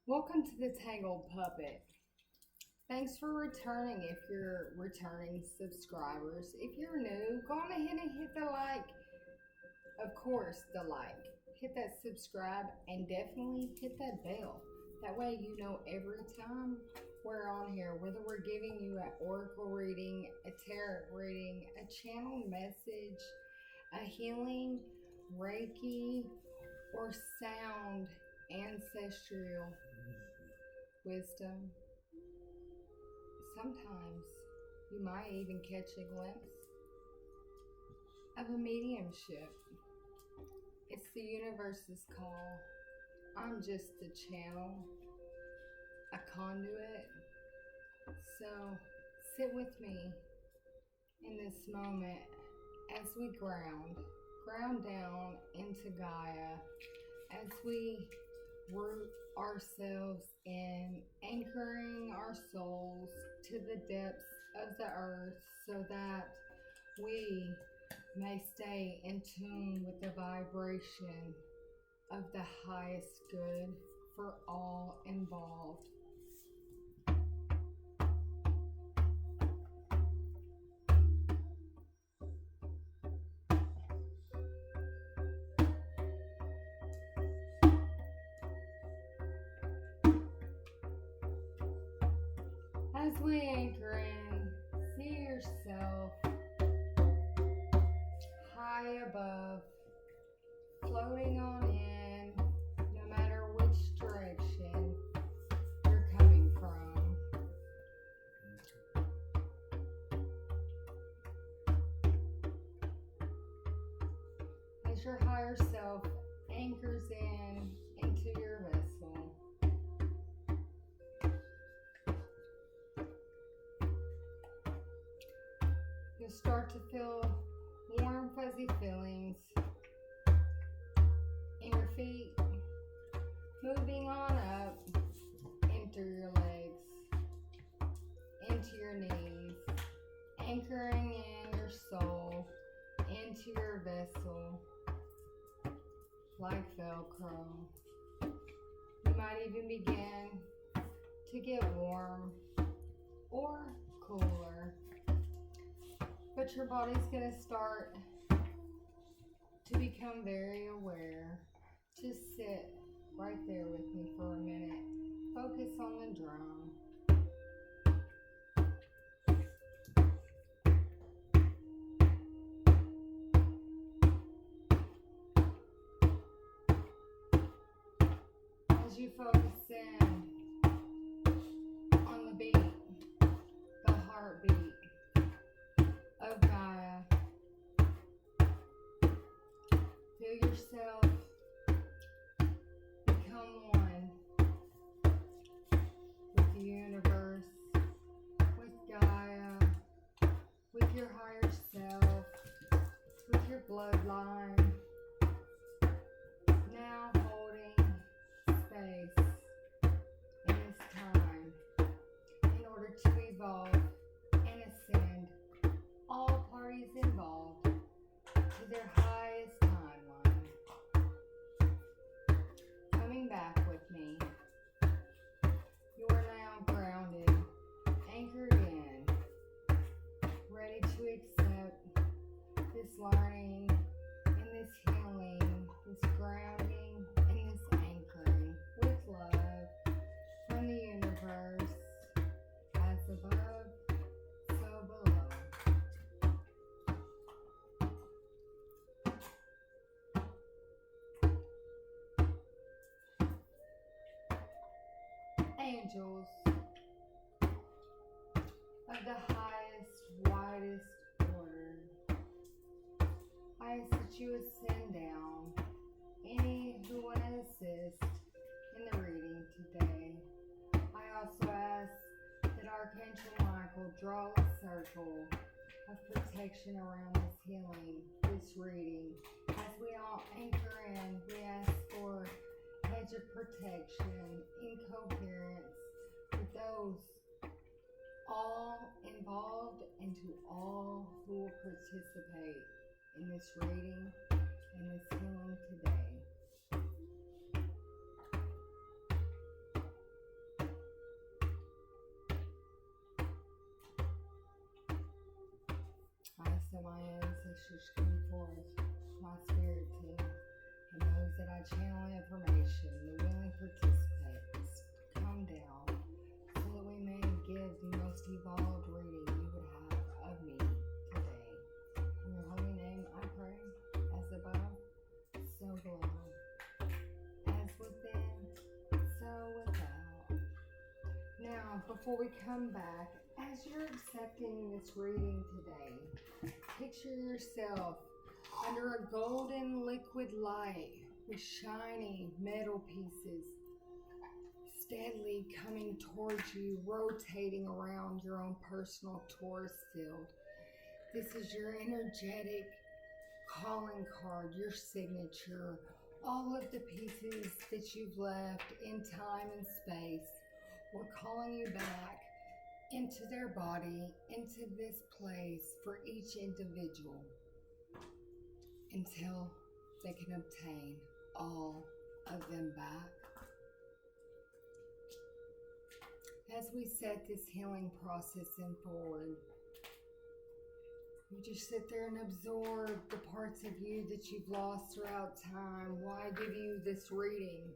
Welcome to the Tangled Puppet. Thanks for returning if you're returning subscribers. If you're new, go on ahead and hit the like. Of course, the like. Hit that subscribe and definitely hit that bell. That way you know every time we're on here, whether we're giving you an oracle reading, a tarot reading, a channel message, a healing, Reiki, or sound ancestral wisdom. Sometimes you might even catch a glimpse of a mediumship. It's the universe's call. I'm just a channel, a conduit. So sit with me in this moment as we ground down into Gaia, as we root ourselves in, anchoring our souls to the depths of the earth so that we may stay in tune with the vibration of the highest good for all involved. As we anchor in, see yourself high above, floating on in, no matter which direction you're coming from. As your higher self anchors in into your vessel, you'll start to feel warm, fuzzy feelings in your feet, moving on up into your legs, into your knees, anchoring in your soul into your vessel like Velcro. You might even begin to get warm or cooler, but your body's going to start to become very aware. Just sit right there with me for a minute. Focus on the drum. As you focus in on the beat, the heartbeat of Gaia, feel yourself become one with the universe, with Gaia, with your higher self, with your bloodline. Now holding space in this time in order to evolve and ascend all parties involved to their highest timeline. Coming back with me, you are now grounded, anchored in, ready to accept this learning and this healing, this grounding and this anchoring with love from the universe, as above, so below. Angels of the highest, widest order, I ask that you ascend down any who want to assist in the reading today. I also ask that Archangel Michael draw a circle of protection around this healing, this reading. As we all anchor in, we ask for a hedge of protection in coherence with those all involved and to all who will participate in this reading and this healing today. I so my ancestors come forth, my spirit team, and those that I channel information, the willing participants, come down so that we may give the most evolved reading you would have of me today. In your holy name I pray, as above, so below, as within, so without. Now, before we come back, as you're accepting this reading today, picture yourself under a golden liquid light with shiny metal pieces steadily coming towards you, rotating around your own personal Taurus field. This is your energetic calling card, your signature, all of the pieces that you've left in time and space. We're calling you back into their body, into this place for each individual until they can obtain all of them back. As we set this healing process in forward, you just sit there and absorb the parts of you that you've lost throughout time. Why give you this reading?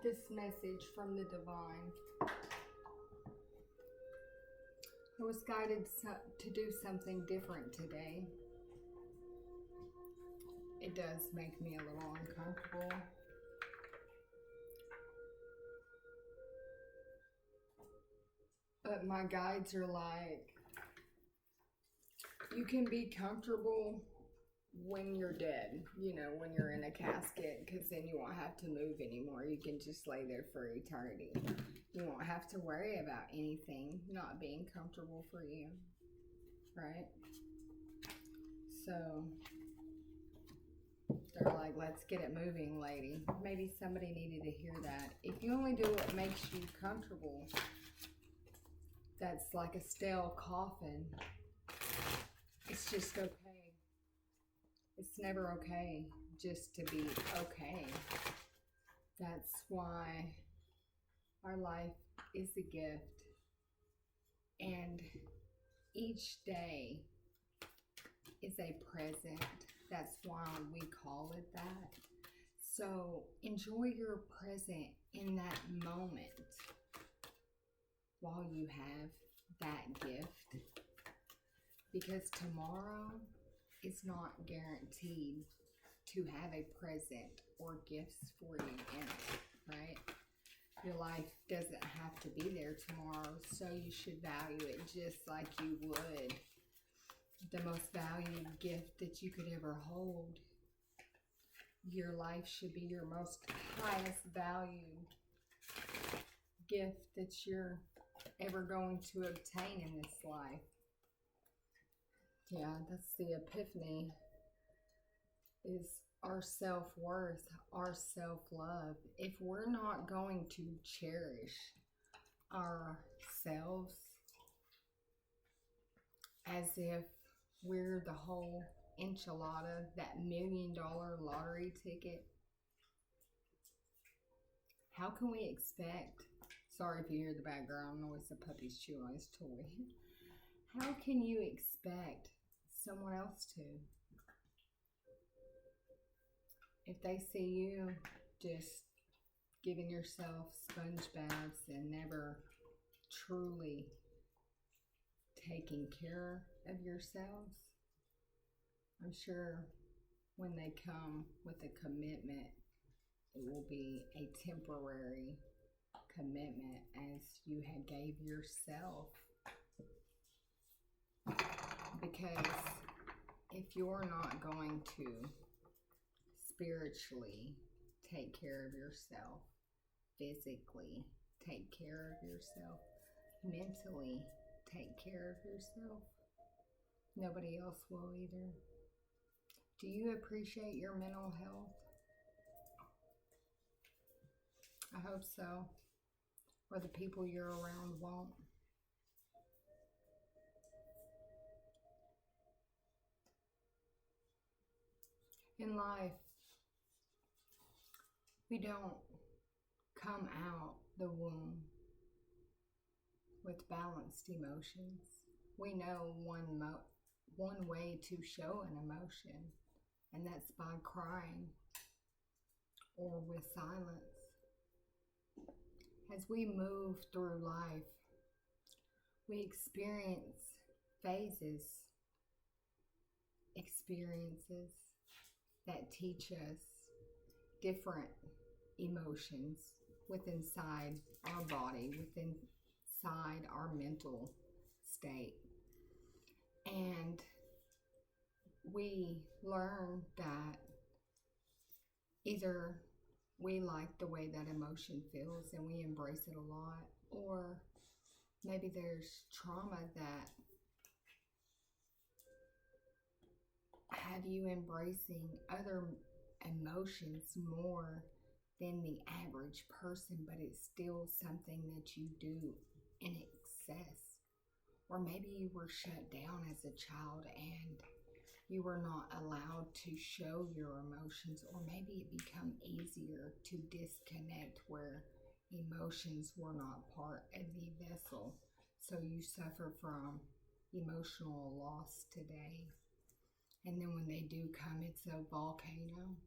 This message from the divine. I was guided to do something different today. It does make me a little uncomfortable. But my guides are like, you can be comfortable when you're dead, you know, when you're in a casket, because then you won't have to move anymore. You can just lay there for eternity. You won't have to worry about anything not being comfortable for you, right? So they're like, let's get it moving, lady. Maybe somebody needed to hear that. If you only do what makes you comfortable, that's like a stale coffin. It's just okay. It's never okay just to be okay. That's why our life is a gift. And each day is a present. That's why we call it that. So enjoy your present in that moment while you have that gift. Because tomorrow is not guaranteed to have a present or gifts for you in it, right? Your life doesn't have to be there tomorrow, so you should value it just like you would the most valued gift that you could ever hold. Your life should be your most highest valued gift that you're ever going to obtain in this life. Yeah, that's the epiphany, is our self-worth, our self-love. If we're not going to cherish ourselves as if we're the whole enchilada, that $1 million lottery ticket, how can we expect, sorry if you hear the background noise, the puppy's chewing on his toy. How can you expect someone else to? If they see you just giving yourself sponge baths and never truly taking care of yourselves, I'm sure when they come with a commitment, it will be a temporary commitment as you had gave yourself. Because if you're not going to spiritually take care of yourself, physically take care of yourself, mentally take care of yourself, nobody else will either. Do you appreciate your mental health? I hope so. Or the people you're around won't. In life, we don't come out the womb with balanced emotions. we know one way to show an emotion, and that's by crying or with silence. As we move through life, we experience phases, experiences that teach us different emotions within inside our body, within inside our mental state. And we learn that either we like the way that emotion feels and we embrace it a lot, or maybe there's trauma that have you embracing other emotions more than the average person, but it's still something that you do in excess. Or maybe you were shut down as a child and you were not allowed to show your emotions, or maybe it become easier to disconnect where emotions were not part of the vessel. So you suffer from emotional loss today. And then when they do come, it's a volcano.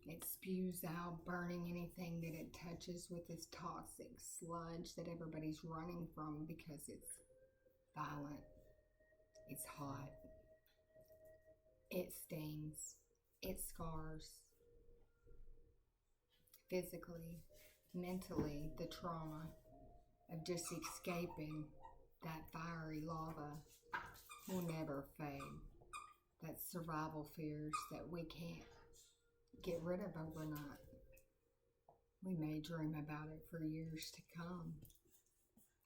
It spews out, burning anything that it touches with this toxic sludge that everybody's running from because it's violent, it's hot, it stings, it scars. Physically, mentally, the trauma of just escaping that fiery lava will never fade. That's survival fears that we can't get rid of overnight. We may dream about it for years to come.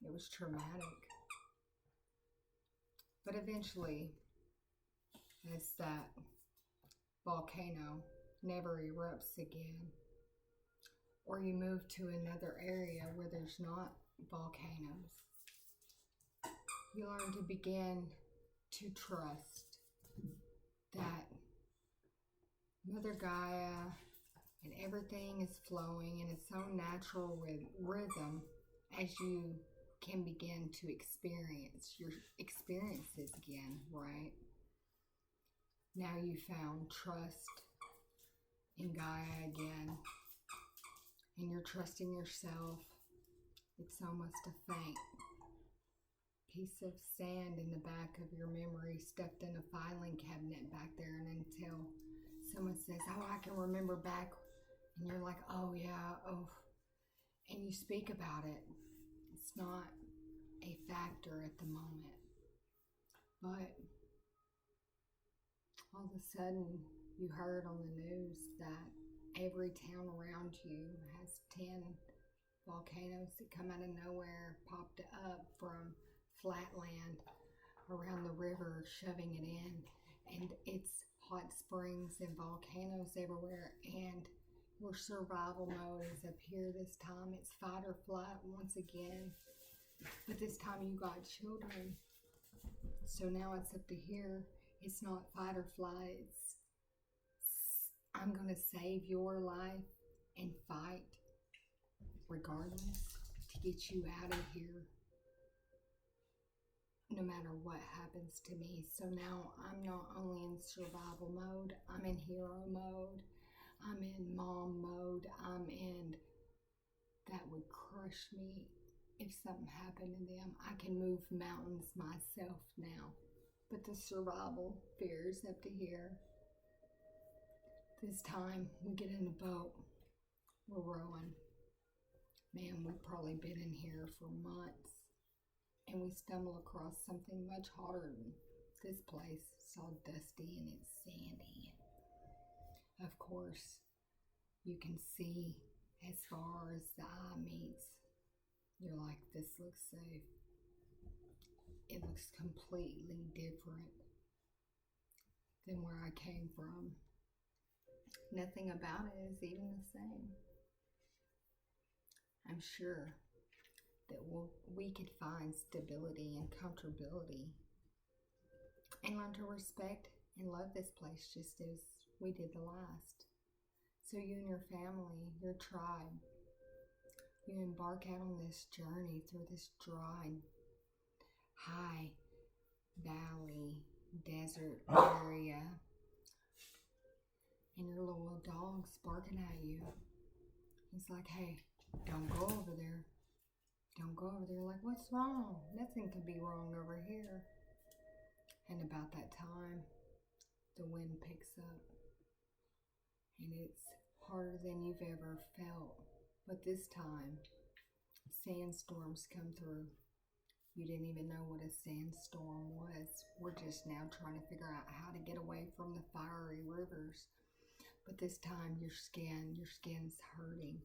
It was traumatic. But eventually, as that volcano never erupts again, or you move to another area where there's not volcanoes, you learn to begin to trust that Mother Gaia and everything is flowing in its own natural rhythm as you can begin to experience your experiences again, right? Now you found trust in Gaia again, and you're trusting yourself. It's almost a faint piece of sand in the back of your memory stuffed in a filing cabinet back there, and until someone says, oh, I can remember back, and you're like, oh yeah, oh, and you speak about it. It's not a factor at the moment, but all of a sudden you heard on the news that every town around you has 10 volcanoes that come out of nowhere, popped up from flatland around the river, shoving it in, and it's hot springs and volcanoes everywhere, and your survival mode is up here this time. It's fight or flight once again, but this time you got children, so now it's up to here. It's not fight or flight, it's I'm gonna save your life and fight regardless to get you out of here, no matter what happens to me. So now I'm not only in survival mode, I'm in hero mode, I'm in mom mode, I'm in that would crush me if something happened to them. I can move mountains myself now, but the survival fear is up to here. This time we get in a boat, we're rowing. Man, we've probably been in here for months, and we stumble across something much hotter than this place. It's all dusty and it's sandy. Of course, you can see as far as the eye meets. You're like, this looks safe. It looks completely different than where I came from. Nothing about it is even the same. I'm sure that we could find stability and comfortability and learn to respect and love this place just as we did the last. So you and your family, your tribe, you embark out on this journey through this dry, high valley, desert area, and your little dog's barking at you. He's like, hey, don't go over there. Don't go over there. Like, what's wrong? Nothing could be wrong over here. And about that time, the wind picks up. And it's harder than you've ever felt. But this time, sandstorms come through. You didn't even know what a sandstorm was. We're just now trying to figure out how to get away from the fiery rivers. But this time your skin's hurting.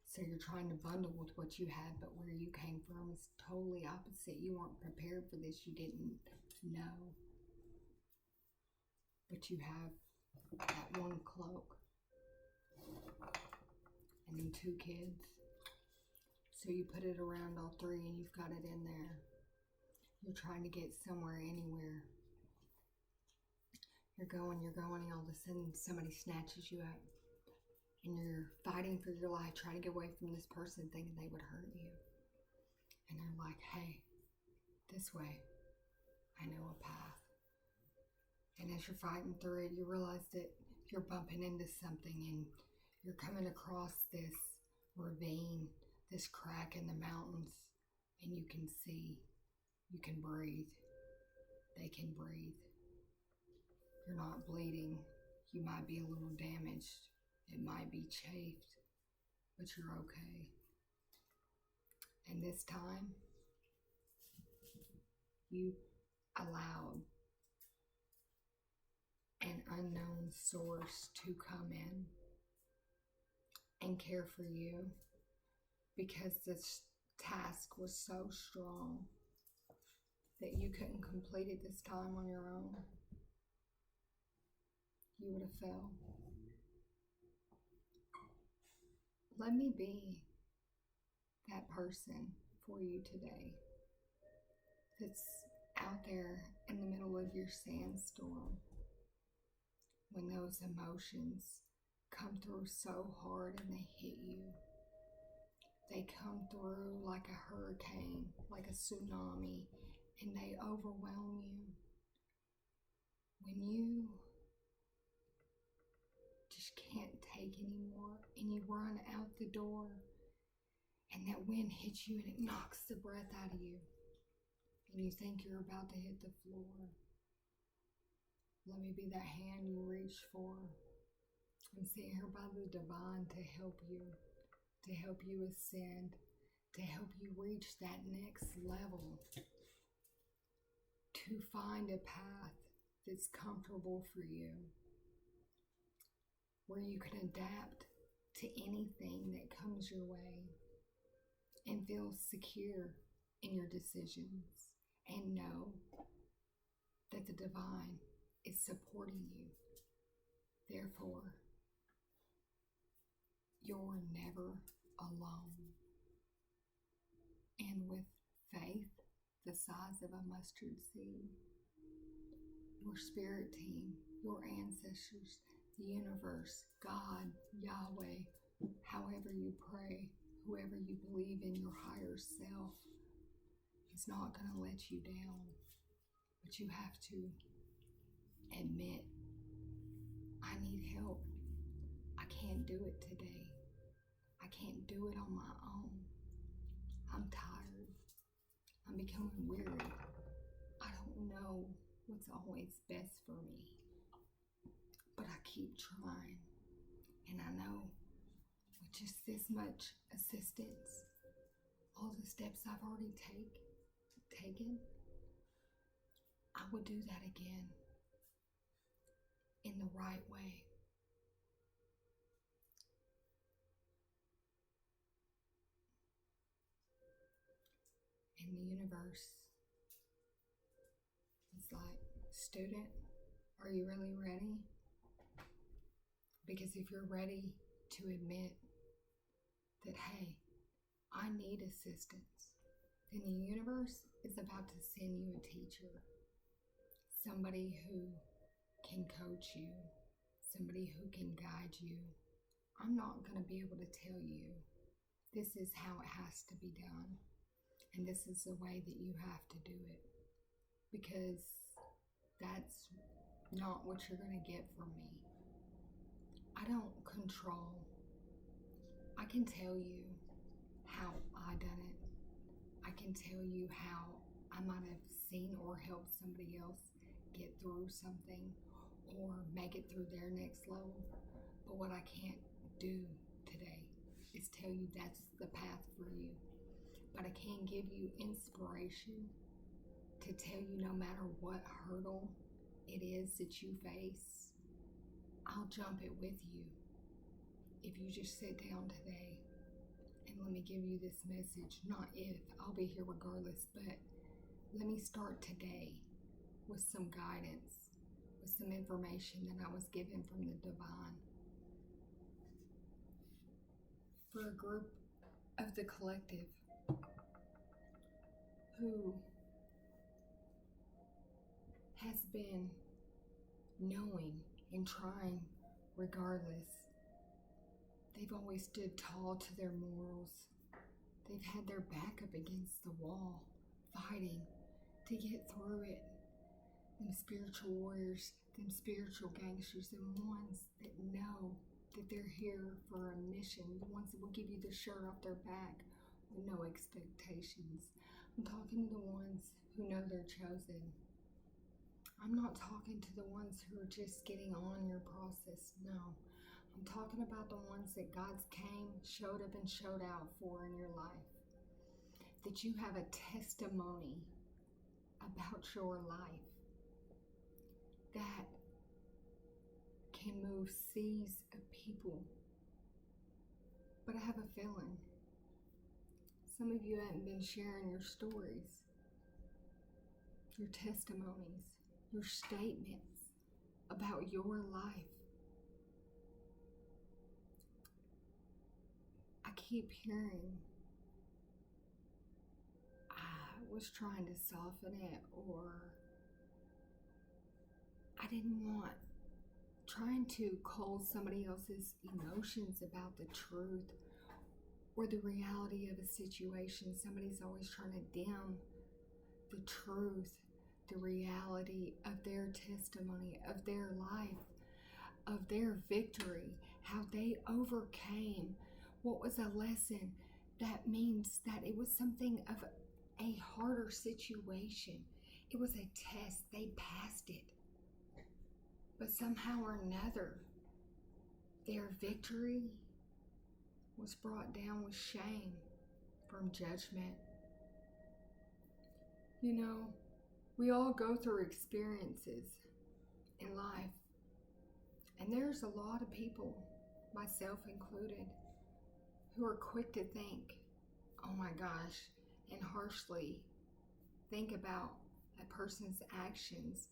So you're trying to bundle with what you had, but where you came from is totally opposite. You weren't prepared for this. You didn't know. But you have that one cloak and then 2 kids. So you put it around all 3 and you've got it in there. You're trying to get somewhere, anywhere. You're going, and all of a sudden somebody snatches you up. And you're fighting for your life, trying to get away from this person, thinking they would hurt you. And they're like, hey, this way. I know a path. And as you're fighting through it, you realize that you're bumping into something and you're coming across this ravine, this crack in the mountains, and you can see, you can breathe. They can breathe. You're not bleeding. You might be a little damaged. It might be chafed, but you're okay. And this time, you allowed an unknown source to come in and care for you because this task was so strong that you couldn't complete it this time on your own. You would have failed. Let me be that person for you today that's out there in the middle of your sandstorm when those emotions come through so hard and they hit you. They come through like a hurricane, like a tsunami, and they overwhelm you. When you just can't take anymore and you run out the door and that wind hits you and it knocks the breath out of you and you think you're about to hit the floor. Let me be that hand you reach for. I'm sitting here by the divine to help you ascend, to help you reach that next level, to find a path that's comfortable for you, where you can adapt to anything that comes your way and feel secure in your decisions and know that the divine is supporting you. Therefore, you're never alone. And with faith the size of a mustard seed, your spirit team, your ancestors, the universe, God, Yahweh, however you pray, whoever you believe in, your higher self, is not going to let you down. But you have to admit, I need help. I can't do it today. I can't do it on my own. I'm tired. I'm becoming weary. I don't know what's always best for me. But I keep trying. And I know with just this much assistance, all the steps I've already taken, I would do that again in the right way. And the universe is like, student, are you really ready? Because if you're ready to admit that, hey, I need assistance, then the universe is about to send you a teacher, somebody who can coach you, somebody who can guide you. I'm not going to be able to tell you this is how it has to be done, and this is the way that you have to do it, because That's not what you're going to get from me. I don't control. I can tell you how I done it. I can tell you how I might have seen or helped somebody else get through something or make it through their next level. But what I can't do today is tell you that's the path for you. But I can give you inspiration to tell you no matter what hurdle it is that you face, I'll jump it with you. If you just sit down today and let me give you this message, not if, I'll be here regardless, but let me start today with some guidance, with some information that I was given from the divine. For a group of the collective who has been knowing and trying regardless. They've always stood tall to their morals. They've had their back up against the wall, fighting to get through it. Them spiritual warriors, them spiritual gangsters, them ones that know that they're here for a mission, the ones that will give you the shirt off their back with no expectations. I'm talking to the ones who know they're chosen. I'm not talking to the ones who are just getting on your process. No, I'm talking about the ones that God's came, showed up, and showed out for in your life. That you have a testimony about your life that can move seas of people. But I have a feeling some of you haven't been sharing your stories, your testimonies, your statements about your life. I keep hearing, I was trying to soften it, or I didn't want trying to cull somebody else's emotions about the truth or the reality of a situation. Somebody's always trying to dim the truth, the reality of their testimony, of their life, of their victory, how they overcame what was a lesson. That means that it was something of a harder situation. It was a test. They passed it. But somehow or another, their victory was brought down with shame from judgment. You know, we all go through experiences in life. And there's a lot of people, myself included, who are quick to think, oh my gosh, and harshly think about a person's actions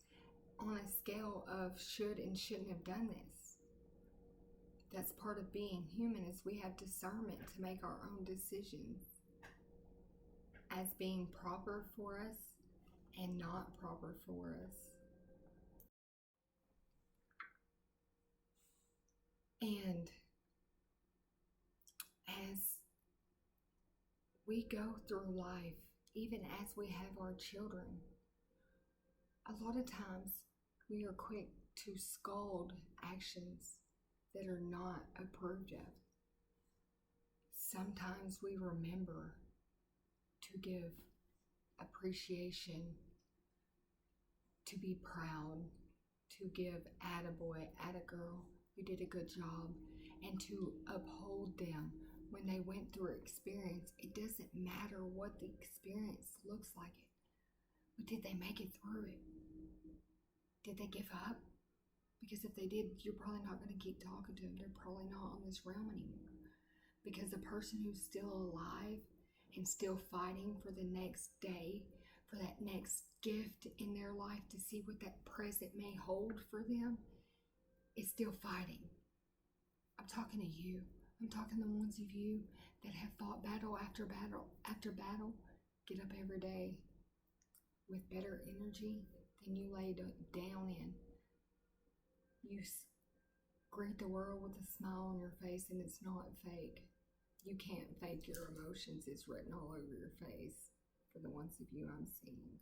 on a scale of should and shouldn't have done this. That's part of being human, is we have discernment to make our own decisions as being proper for us and not proper for us. And as we go through life, even as we have our children, a lot of times we are quick to scold actions that are not approved of. Sometimes we remember to give appreciation, to be proud, to give attaboy, attagirl, you did a good job, and to uphold them when they went through experience. It doesn't matter what the experience looks like it, but did they make it through it? Did they give up? Because if they did, you're probably not going to keep talking to them. They're probably not on this realm anymore. Because the person who's still alive and still fighting for the next day, for that next gift in their life, to see what that present may hold for them, is still fighting. I'm talking to you. I'm talking to the ones of you that have fought battle after battle after battle. Get up every day with better energy than you laid down in. You greet the world with a smile on your face, and it's not fake. You can't fake your emotions. It's written all over your face for the ones of you I'm seeing.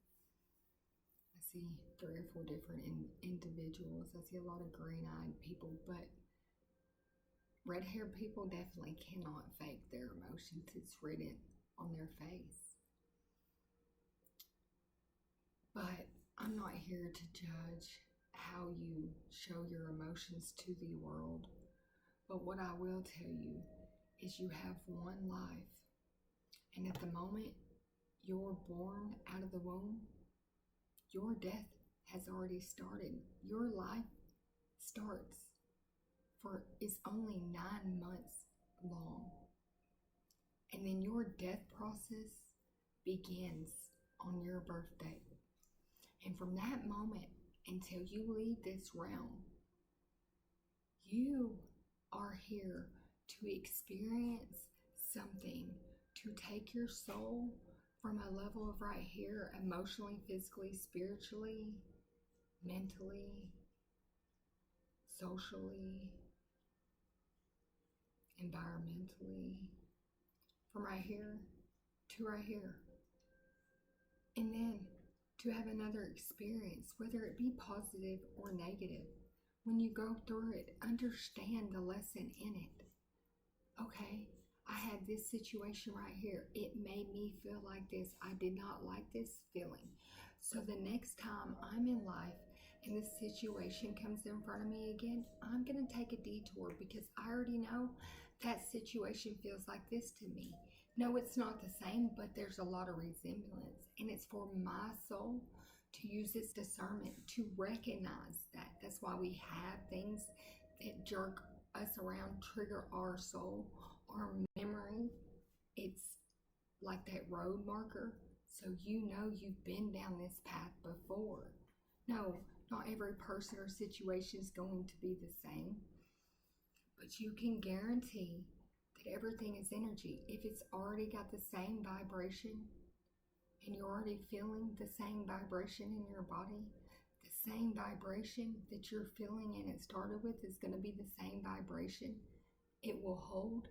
I see 3 or 4 different individuals. I see a lot of green-eyed people, but red-haired people definitely cannot fake their emotions. It's written on their face. But I'm not here to judge how you show your emotions to the world. But what I will tell you is you have one life. And at the moment you're born out of the womb, your death has already started. Your life starts is only 9 months long. And then your death process begins on your birthday. And from that moment until you leave this realm, you are here to experience something, to take your soul from a level of right here, emotionally, physically, spiritually, mentally, socially, environmentally, from right here to right here. And then to have another experience, whether it be positive or negative. When you go through it, understand the lesson in it. Okay, I had this situation right here. It made me feel like this. I did not like this feeling. So the next time I'm in life and this situation comes in front of me again, I'm going to take a detour because I already know that situation feels like this to me. No, it's not the same, but there's a lot of resemblance. And it's for my soul to use its discernment to recognize that. That's why we have things that jerk us around, trigger our soul, our memory. It's like that road marker, so you know you've been down this path before. No, not every person or situation is going to be the same, but you can guarantee that everything is energy. If it's already got the same vibration and you're already feeling the same vibration in your body, the same vibration that you're feeling and it started with is going to be the same vibration it will hold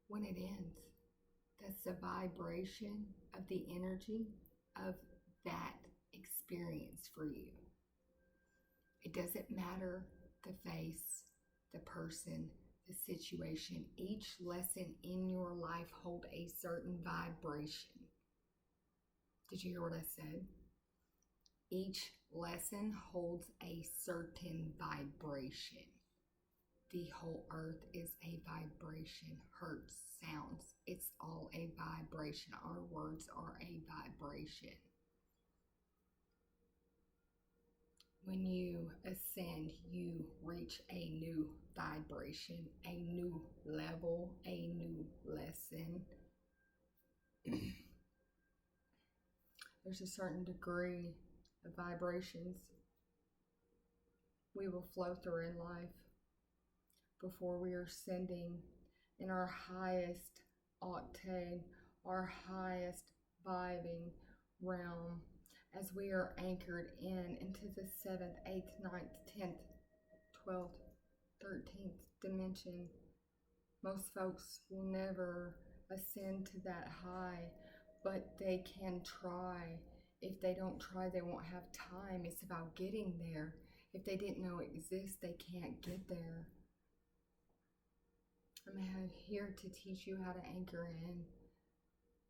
when it ends. That's the vibration of the energy of that experience for you. It doesn't matter the face, the person, the situation. Each lesson in your life hold a certain vibration. Did you hear what I said? Each lesson holds a certain vibration. The whole earth is a vibration. Hurts, sounds, it's all a vibration. Our words are a vibration. When you ascend, you reach a new vibration, a new level, a new lesson. There's a certain degree of vibrations we will flow through in life before we are ascending in our highest octane, our highest vibing realm, as we are anchored into the 7th, 8th, 9th, 10th, 12th, 13th dimension. Most folks will never ascend to that high, but they can try. If they don't try, they won't have time. It's about getting there. If they didn't know it exists, they can't get there. I'm here to teach you how to anchor in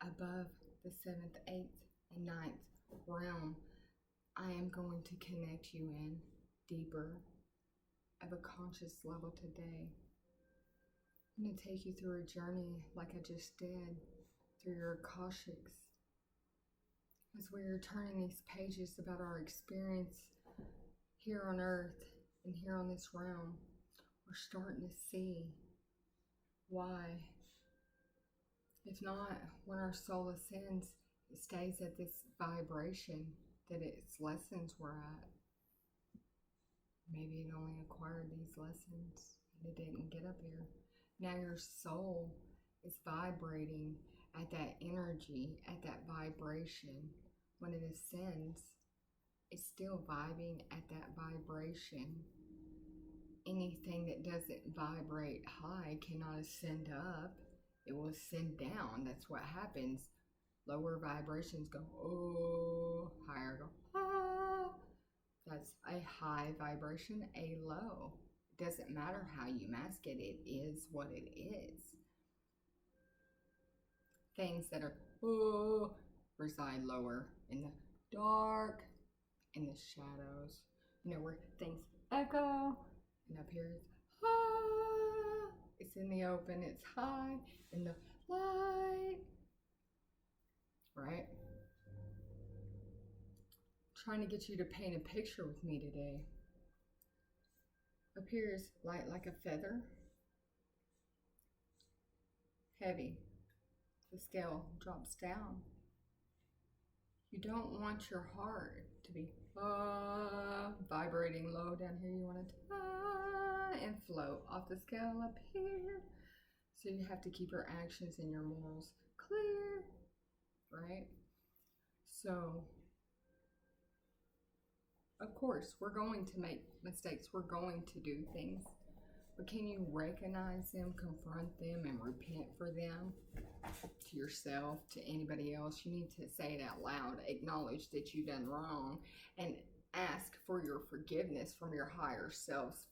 above the 7th, 8th, and 9th realm. I am going to connect you in deeper of a conscious level today. I'm going to take you through a journey like I just did through your Akashics. As we're turning these pages about our experience here on earth and here on this realm, we're starting to see why. If not, when our soul ascends, it stays at this vibration that its lessons were at. Maybe it only acquired these lessons and it didn't get up here. Now your soul is vibrating at that energy, at that vibration. When it ascends, it's still vibing at that vibration. Anything that doesn't vibrate high cannot ascend up. It will ascend down. That's what happens. Lower vibrations go oh, higher go ah. That's a high vibration, a low. It doesn't matter how you mask it, it is what it is. Things that are oh reside lower in the dark, in the shadows. You know, where things echo, and up here it's ah. It's in the open, it's high, in the light. Right? Trying to get you to paint a picture with me today. Up here is light like a feather, heavy. The scale drops down. You don't want your heart to be vibrating low down here. You want it to and float off the scale up here. So you have to keep your actions and your morals clear, right? So, of course, we're going to make mistakes. We're going to do things. But can you recognize them, confront them, and repent for them to yourself, to anybody else? You need to say it out loud, acknowledge that you've done wrong, and ask for your forgiveness from your higher selves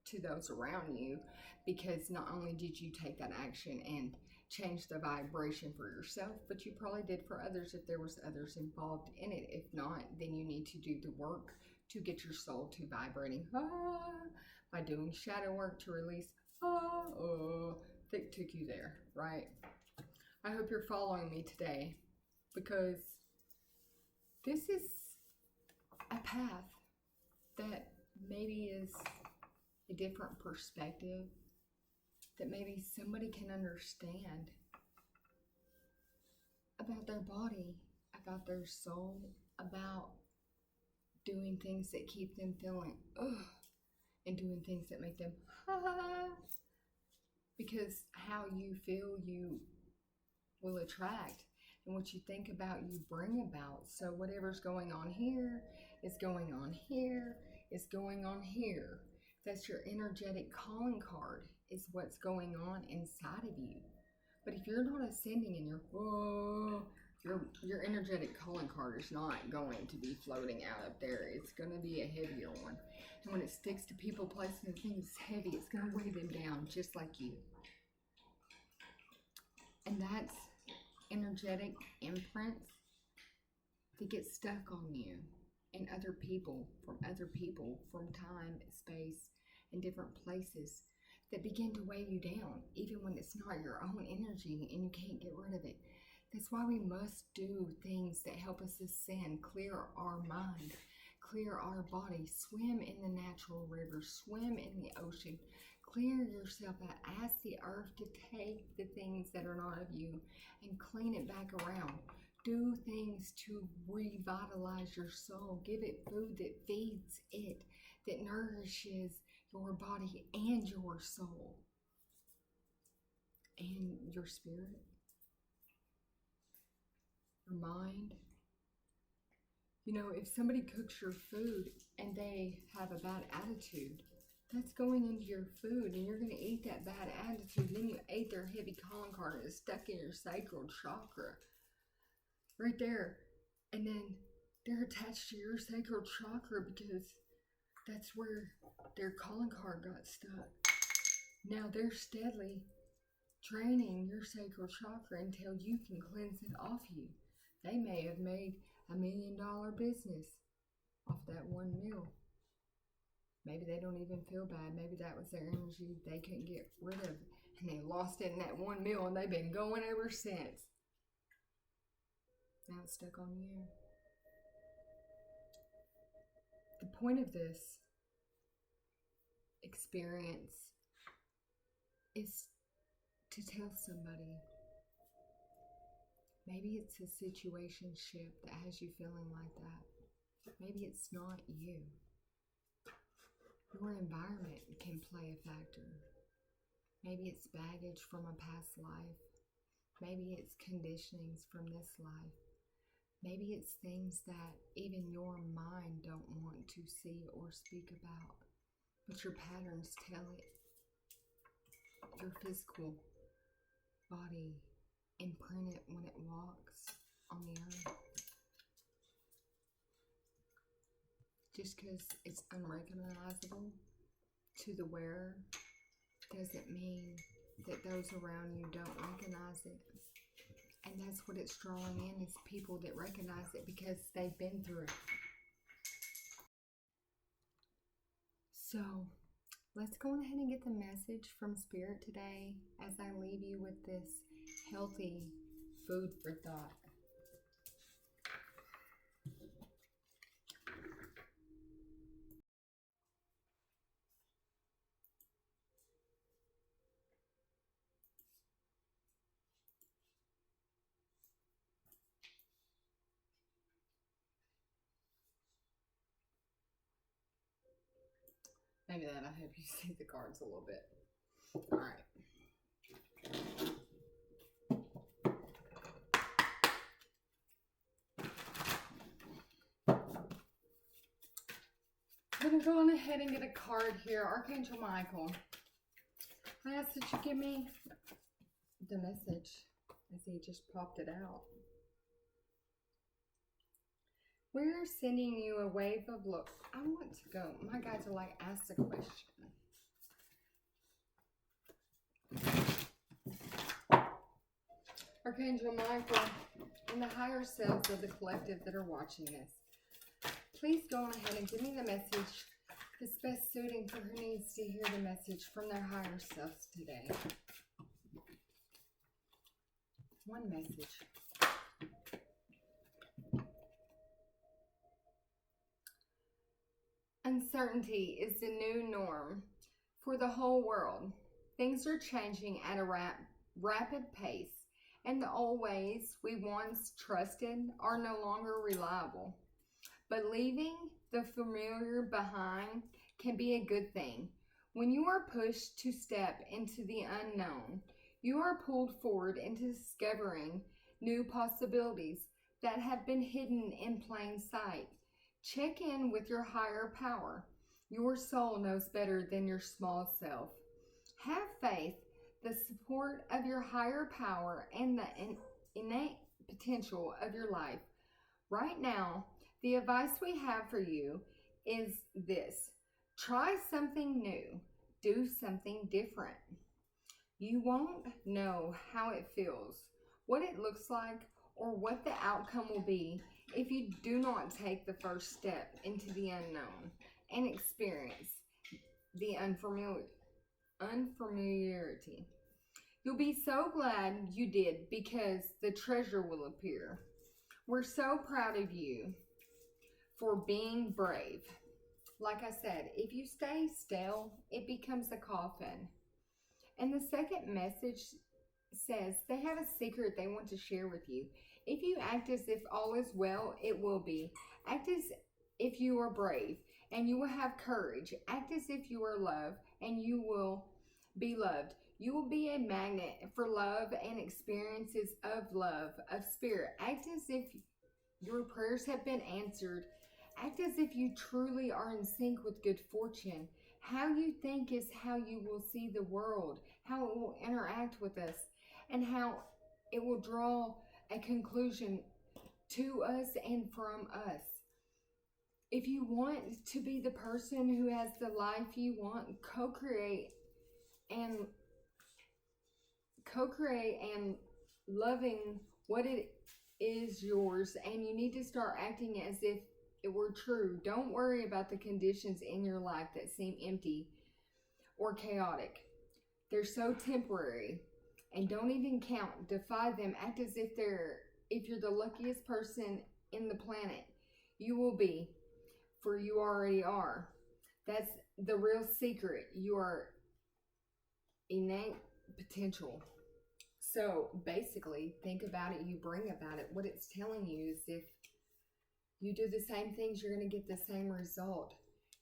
to those around you, because not only did you take that action and change the vibration for yourself, but you probably did for others if there was others involved in it. If not, then you need to do the work to get your soul to vibrating by doing shadow work to release that took you there, right? I hope you're following me today, because this is a path that maybe is a different perspective, that maybe somebody can understand about their body, about their soul, about doing things that keep them feeling and doing things that make them because how you feel you will attract, and what you think about you bring about. So whatever's going on here is going on here, is going on here. That's your energetic calling card, is what's going on inside of you. But if you're not ascending and your energetic calling card is not going to be floating out up there. It's going to be a heavier one. And when it sticks to people, places, and things heavy, it's going to weigh them down just like you. And that's energetic imprints that get stuck on you and other people, from time, space, and different places, that begin to weigh you down, even when it's not your own energy and you can't get rid of it. That's why we must do things that help us ascend, clear our mind, clear our body, swim in the natural river, swim in the ocean, clear yourself out, ask the earth to take the things that are not of you and clean it back around. Do things to revitalize your soul. Give it food that feeds it, that nourishes your body and your soul and your spirit, your mind. You know, if somebody cooks your food and they have a bad attitude, that's going into your food, and you're going to eat that bad attitude. Then you ate their heavy calling card, and it's stuck in your sacral chakra right there. And then they're attached to your sacral chakra because that's where their calling card got stuck. Now they're steadily draining your sacral chakra until you can cleanse it off you. They may have made $1 million business off that one meal. Maybe they don't even feel bad. Maybe that was their energy they couldn't get rid of, and they lost it in that one meal, and they've been going ever since. Now it's stuck on you. The point of this experience is to tell somebody. Maybe it's a situationship that has you feeling like that. Maybe it's not you. Your environment can play a factor. Maybe it's baggage from a past life. Maybe it's conditionings from this life. Maybe it's things that even your mind don't want to see or speak about, but your patterns tell it. Your physical body imprint it when it walks. on the earth. Just because it's unrecognizable to the wearer doesn't mean that those around you don't recognize it. And that's what it's drawing in, is people that recognize it because they've been through it. So let's go ahead and get the message from Spirit today as I leave you with this healthy food for thought. Maybe that'll help you see the cards a little bit. All right. I'm going to go on ahead and get a card here. Archangel Michael, I ask that you give me the message as he just popped it out. We're sending you a wave of look. I want to go. My guys are like, ask the question. Archangel Michael and the higher selves of the collective that are watching this, please go on ahead and give me the message that's best suiting for who needs to hear the message from their higher selves today. One message. Uncertainty is the new norm for the whole world. Things are changing at a rapid pace, and the old ways we once trusted are no longer reliable. But leaving the familiar behind can be a good thing. When you are pushed to step into the unknown, you are pulled forward into discovering new possibilities that have been hidden in plain sight. Check in with your higher power. Your soul knows better than your small self. Have faith, the support of your higher power, and the innate potential of your life. Right now, the advice we have for you is this: try something new, do something different. You won't know how it feels, what it looks like, or what the outcome will be if you do not take the first step into the unknown and experience the unfamiliarity. You'll be so glad you did, because the treasure will appear. We're so proud of you for being brave. Like I said, if you stay still, it becomes a coffin. And the second message says they have a secret they want to share with you. If you act as if all is well, it will be. Act as if you are brave, and you will have courage. Act as if you are loved, and you will be loved. You will be a magnet for love and experiences of love, of spirit. Act as if your prayers have been answered. Act as if you truly are in sync with good fortune. How you think is how you will see the world, how it will interact with us, and how it will draw a conclusion to us and from us. If you want to be the person who has the life you want, co-create and loving what it is yours, and you need to start acting as if it were true. Don't worry about the conditions in your life that seem empty or chaotic. They're so temporary, and don't even count. Defy them. Act as if you're the luckiest person in the planet. You will be, for you already are. That's the real secret. Your innate potential. So basically, think about it, you bring about it. What it's telling you is if you do the same things, you're going to get the same result.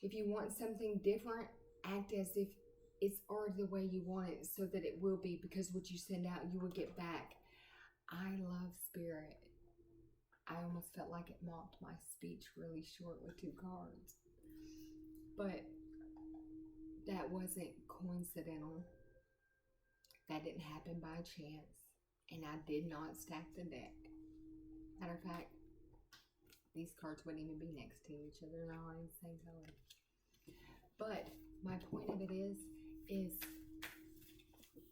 If you want something different, act as if it's already the way you want it, so that it will be, because what you send out, you will get back. I love spirit. I almost felt like it mocked my speech really short with 2 cards. But that wasn't coincidental. That didn't happen by chance. And I did not stack the deck. Matter of fact, these cards wouldn't even be next to each other. They're all in the same color. But my point of it is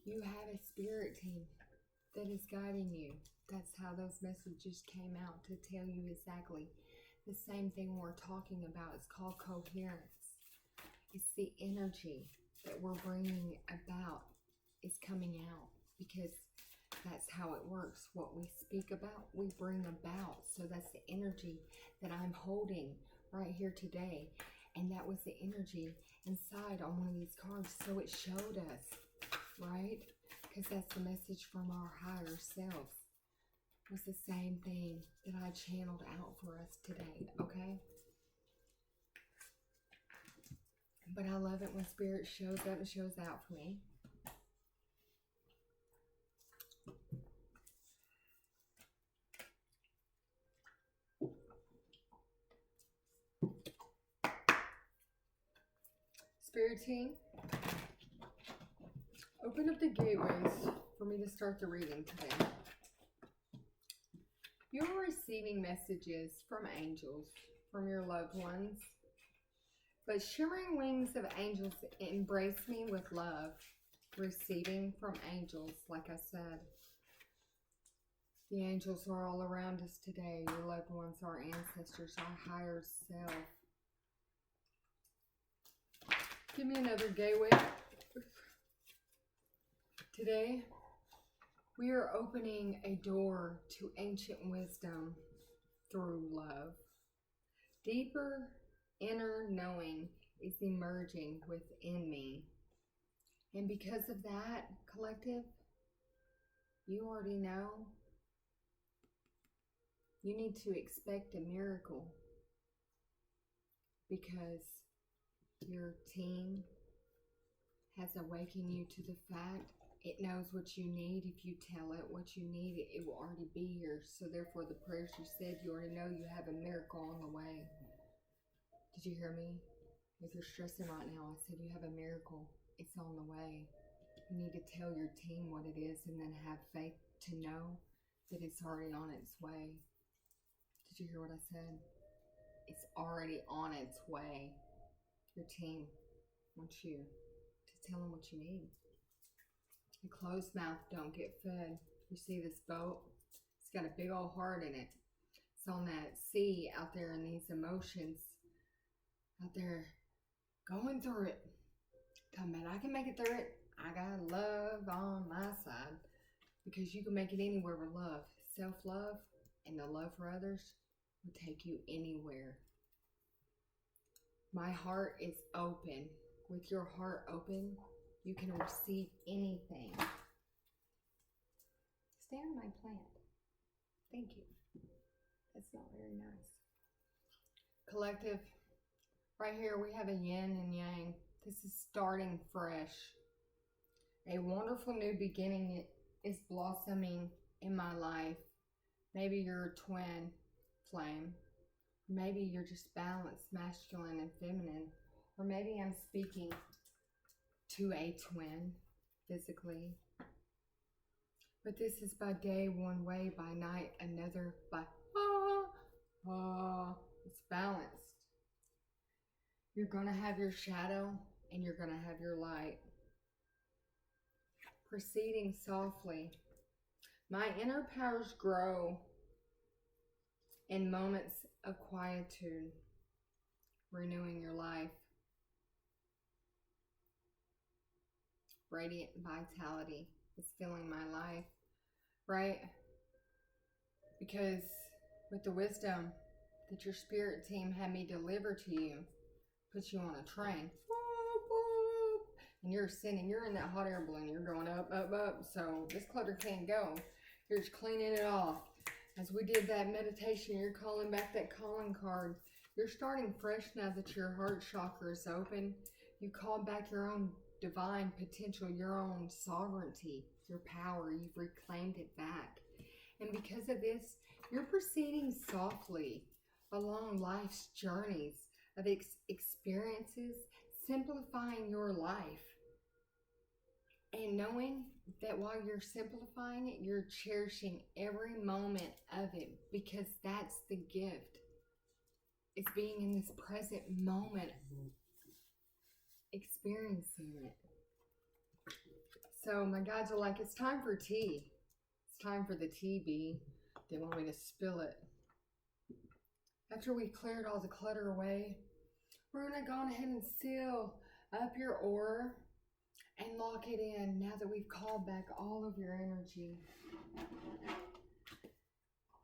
you have a spirit team that is guiding you. That's how those messages came out, to tell you exactly the same thing we're talking about. It's called coherence. It's the energy that we're bringing about is coming out, because that's how it works. What we speak about, we bring about. So that's the energy that I'm holding right here today. And that was the energy inside on one of these cards. So it showed us, right? Because that's the message from our higher selves. It was the same thing that I channeled out for us today, okay? But I love it when Spirit shows up and shows out for me. Spirit team, open up the gateways for me to start the reading today. You're receiving messages from angels, from your loved ones. But shimmering wings of angels embrace me with love. Receiving from angels, like I said. The angels are all around us today. Your loved ones, our ancestors, our higher self. Give me another gateway. Today, we are opening a door to ancient wisdom through love. Deeper inner knowing is emerging within me. And because of that, collective, you already know you need to expect a miracle, because your team has awakened you to the fact it knows what you need. If you tell it what you need, it will already be here. So therefore, the prayers you said, you already know you have a miracle on the way. Did you hear me? If you're stressing right now, I said you have a miracle. It's on the way. You need to tell your team what it is, and then have faith to know that it's already on its way. Did you hear what I said? It's already on its way. Your team wants you to tell them what you need. A closed mouth don't get fed. You see this boat? It's got a big old heart in it. It's on that sea out there, in these emotions out there going through it. Tell me, I can make it through it. I got love on my side, because you can make it anywhere with love. Self-love and the love for others will take you anywhere. My heart is open. With your heart open, you can receive anything. Stay on my plant. Thank you. That's not very nice. Collective, right here we have a yin and yang. This is starting fresh. A wonderful new beginning is blossoming in my life. Maybe you're a twin flame. Maybe you're just balanced, masculine and feminine. Or maybe I'm speaking to a twin physically. But this is by day one way, by night another, by it's balanced. You're going to have your shadow and you're going to have your light. Proceeding softly. My inner powers grow in moments of quietude, renewing your life. Radiant vitality is filling my life, right? Because with the wisdom that your spirit team had me deliver to you, put you on a train, and you're ascending, you're in that hot air balloon, you're going up, up, up, so this clutter can't go. You're just cleaning it off. As we did that meditation, you're calling back that calling card. You're starting fresh now that your heart chakra is open. You called back your own divine potential, your own sovereignty, your power. You've reclaimed it back. And because of this, you're proceeding softly along life's journeys of experiences, simplifying your life. And knowing that while you're simplifying it, you're cherishing every moment of it, because that's the gift. It's being in this present moment, experiencing it. So my guides are like, it's time for tea. It's time for the tea, bee. They want me to spill it. After we cleared all the clutter away, we're going to go ahead and seal up your aura and lock it in now that we've called back all of your energy.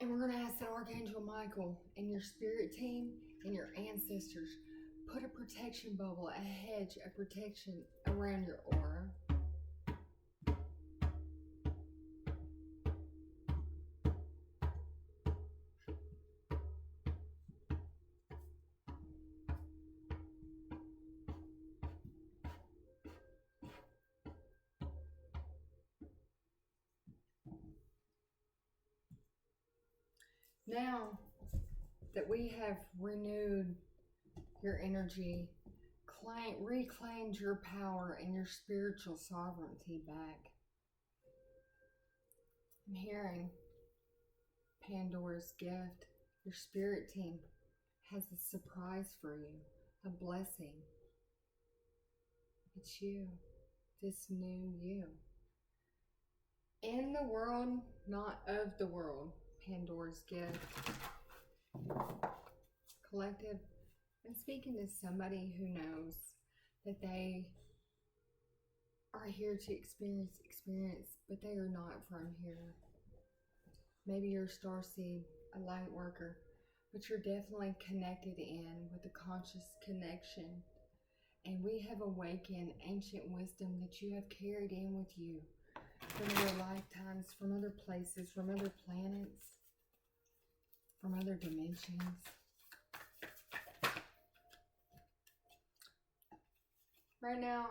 And we're going to ask that Archangel Michael and your spirit team and your ancestors put a protection bubble, a hedge of protection around your aura. Now that we have renewed your energy, reclaimed your power and your spiritual sovereignty back, I'm hearing Pandora's gift. Your spirit team has a surprise for you, a blessing. It's you, this new you. In the world, not of the world. Pandora's gift. Collective. I'm speaking to somebody who knows that they are here to experience, but they are not from here. Maybe you're a starseed, a light worker, but you're definitely connected in with a conscious connection. And we have awakened ancient wisdom that you have carried in with you from other lifetimes, from other places, from other planets, from other dimensions. Right now,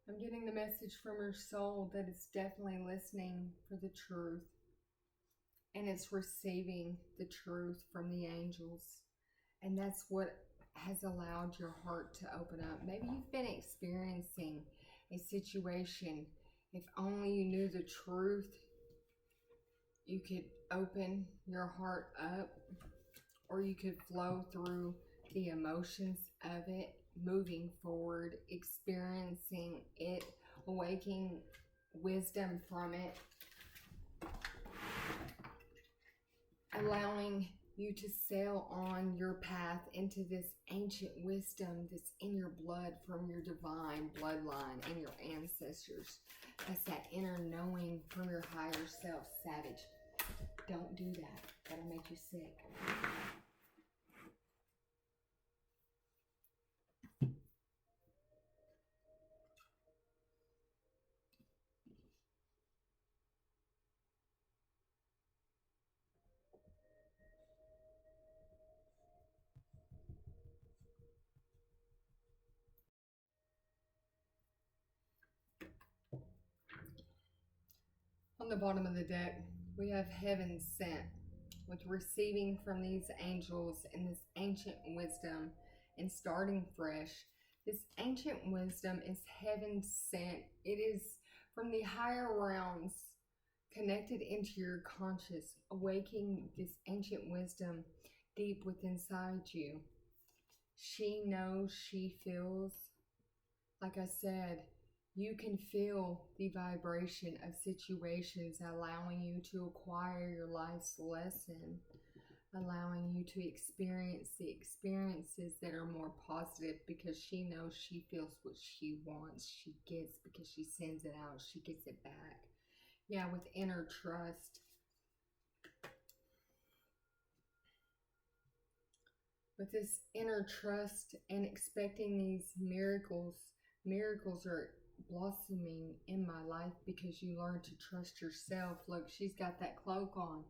I'm getting the message from your soul that it's definitely listening for the truth. And it's receiving the truth from the angels. And that's what has allowed your heart to open up. Maybe you've been experiencing a situation. If only you knew the truth, you could open your heart up, or you could flow through the emotions of it, moving forward, experiencing it, awakening wisdom from it, allowing you to sail on your path into this ancient wisdom that's in your blood from your divine bloodline and your ancestors. That's that inner knowing from your higher self. Savage, don't do that. That'll make you sick. On the bottom of the deck, we have heaven sent, with receiving from these angels and this ancient wisdom and starting fresh. This ancient wisdom is heaven sent. It is from the higher realms, connected into your conscious, awakening this ancient wisdom deep within inside you. She knows, she feels. Like I said, you can feel the vibration of situations allowing you to acquire your life's lesson, allowing you to experience the experiences that are more positive, because she knows, she feels what she wants. She gets because she sends it out. She gets it back. Yeah, with inner trust. With this inner trust and expecting these miracles are blossoming in my life because you learn to trust yourself. Look, she's got that cloak on.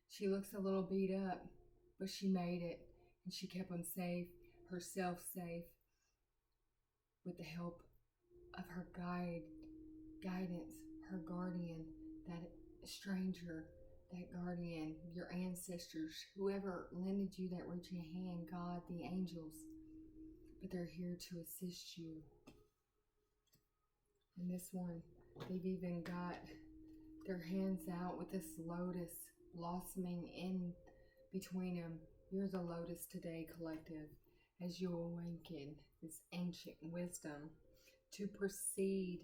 She looks a little beat up, but she made it, and she kept on herself safe with the help of her guidance, her guardian, that stranger, that guardian, your ancestors, whoever lended you that reaching hand, God, the angels. But they're here to assist you. And this one They've even got their hands out with this lotus blossoming in between them. You're the lotus today, collective, as you awaken this ancient wisdom to proceed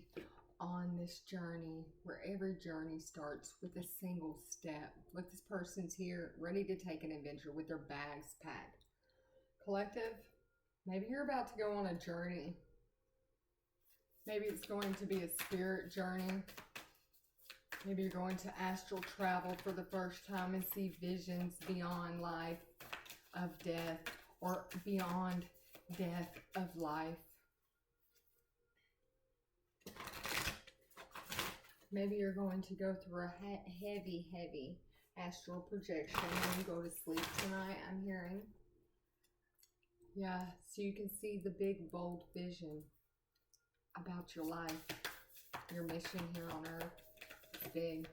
on this journey, where every journey starts with a single step. Look, this person's here ready to take an adventure with their bags packed. Collective, maybe you're about to go on a journey. Maybe it's going to be a spirit journey. Maybe you're going to astral travel for the first time and see visions beyond life of death, or beyond death of life. Maybe you're going to go through a heavy astral projection when you go to sleep tonight, I'm hearing. Yeah, so you can see the big, bold vision about your life, your mission here on Earth. It's big.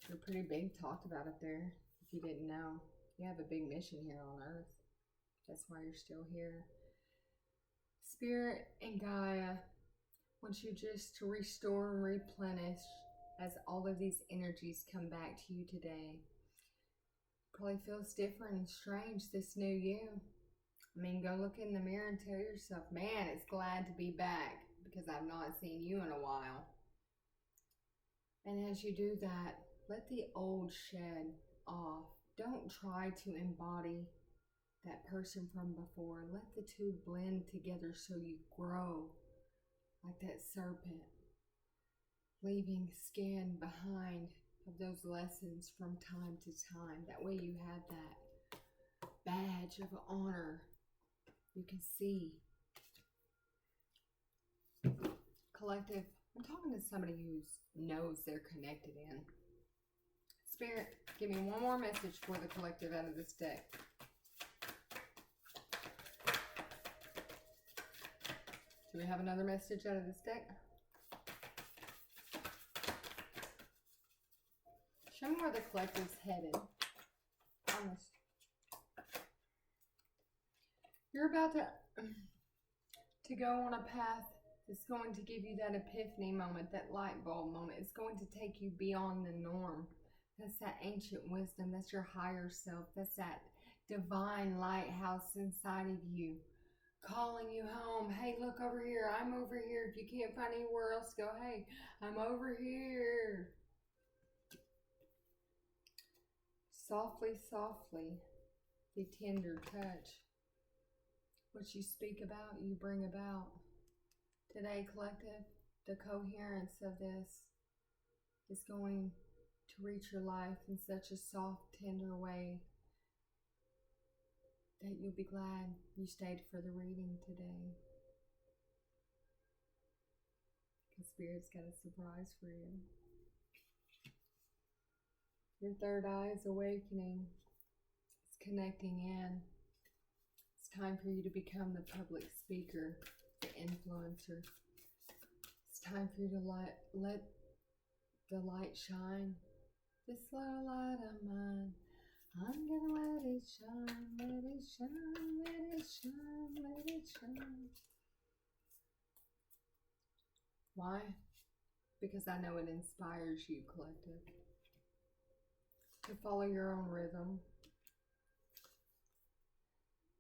You're pretty big talked about up there, if you didn't know. You have a big mission here on Earth. That's why you're still here. Spirit and Gaia wants you just to restore and replenish as all of these energies come back to you today. Probably feels different and strange, this new you. I mean, go look in the mirror and tell yourself, man, it's glad to be back because I've not seen you in a while. And as you do that, let the old shed off. Don't try to embody that person from before. Let the two blend together so you grow like that serpent, leaving skin behind of those lessons from time to time. That way you have that badge of honor. You can see. Collective, I'm talking to somebody who knows they're connected in. Spirit, give me one more message for the collective out of this deck. Do we have another message out of this deck? Show me where the collective's headed. Honest. You're about to go on a path that's going to give you that epiphany moment, that light bulb moment. It's going to take you beyond the norm. That's that ancient wisdom. That's your higher self. That's that divine lighthouse inside of you, calling you home. Hey, look over here. I'm over here. If you can't find anywhere else, go, hey, I'm over here. Softly, softly, the tender touch. What you speak about, you bring about. Today, collective, the coherence of this is going to reach your life in such a soft, tender way that you'll be glad you stayed for the reading today. Because Spirit's got a surprise for you. Your third eye is awakening. It's connecting in. It's time for you to become the public speaker, the influencer. It's time for you to let the light shine. This little light of mine, I'm gonna let it shine, let it shine, let it shine, let it shine. Why? Because I know it inspires you, collective, to follow your own rhythm,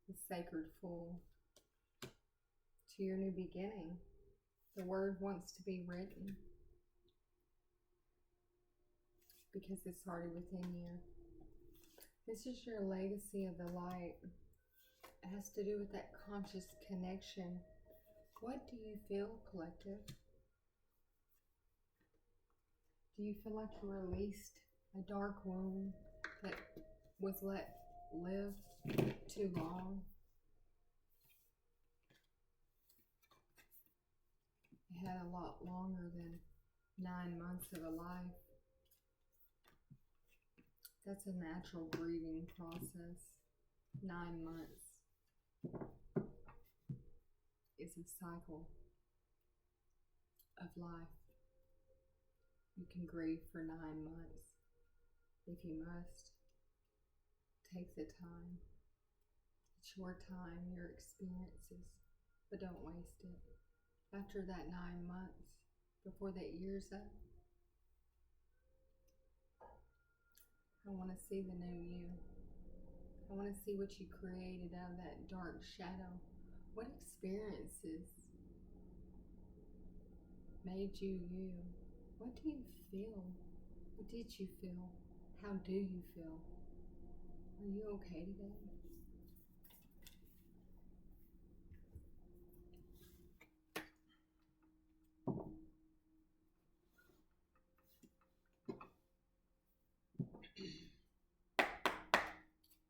the sacred fool, to your new beginning. The word wants to be written because it's already within you. This is your legacy of the light. It has to do with that conscious connection. What do you feel, collective? Do you feel like you released a dark wound that was let live too long? It had a lot longer than 9 months of a life. That's a natural grieving process. 9 months is a cycle of life. You can grieve for 9 months if you must. Take the time. It's your time, your experiences, but don't waste it. After that 9 months, before that year's up. I want to see the new you. I want to see what you created out of that dark shadow. What experiences made you you? What do you feel? What did you feel? How do you feel? Are you okay today?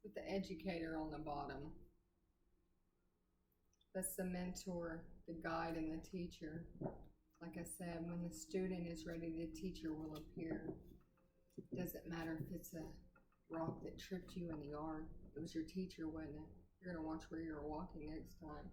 With the educator on the bottom, that's the mentor, the guide, and the teacher. Like I said, when the student is ready, the teacher will appear. It doesn't matter if it's a rock that tripped you in the yard. It was your teacher, wasn't it? You're going to watch where you're walking next time.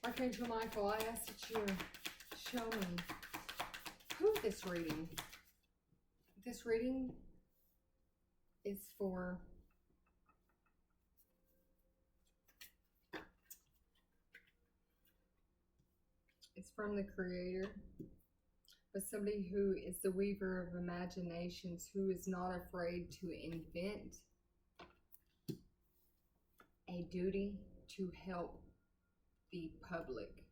Archangel Michael, I ask that you show me who this reading. This reading is for it's from the Creator, but somebody who is the weaver of imaginations, who is not afraid to invent a duty to help the public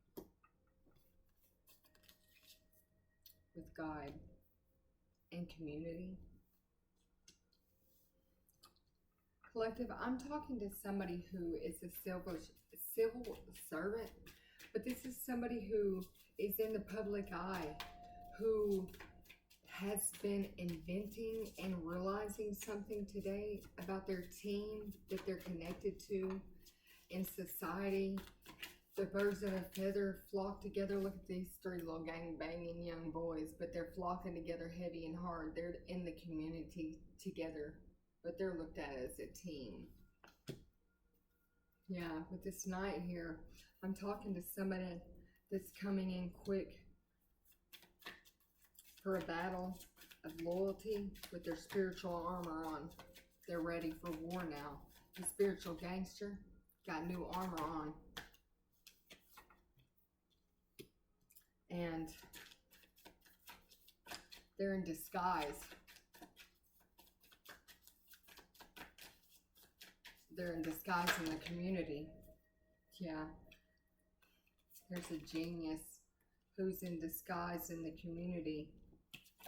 with guide and community. Collective, I'm talking to somebody who is a civil servant, but this is somebody who is in the public eye, who has been inventing and realizing something today about their team that they're connected to in society. The birds of a feather flock together. Look at these three little gang-banging young boys, but they're flocking together heavy and hard. They're in the community together, but they're looked at as a team. Yeah, with this knight here, I'm talking to somebody that's coming in quick for a battle of loyalty with their spiritual armor on. They're ready for war now. The spiritual gangster got new armor on. And they're in disguise. They're in disguise in the community. Yeah. There's a genius who's in disguise in the community.